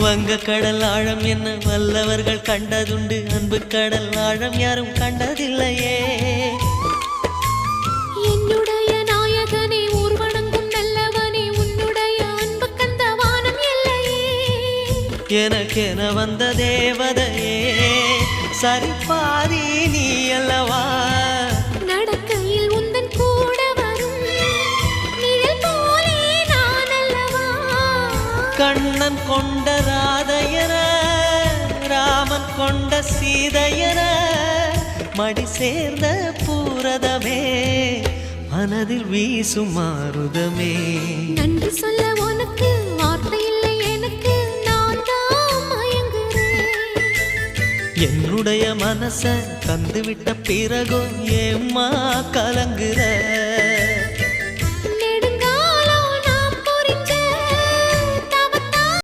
வங்க கடல் ஆழம் என்ன வல்லவர்கள் கண்டதுண்டு, அன்பு கடல் ஆழம் யாரும் கண்டதில்லையே. என்னுடைய நாயகனே ஊர்வணங்கும் நல்லவனே, உன்னுடைய அன்பு கந்த வானம் எல்லையே. எனக்கென வந்த தேவதையே சரிபாதி நீ அல்லவா. நடக்கையில் உந்தன் கூட வரும் நிழல் போலே நான் அல்லவா. கண்ணன் கொண்ட ராதையர ராமன் கொண்ட சீதையர மடி சேர்ந்த பூரதமே மனதில் வீசும் மாருதமே. நன்றி சொல்ல உனக்கு வார்த்தை இல்லை எனக்கு, நான் தான் மயங்குறேன். என்னுடைய மனச தந்துவிட்ட பிறகும் ஏம்மா கலங்குற.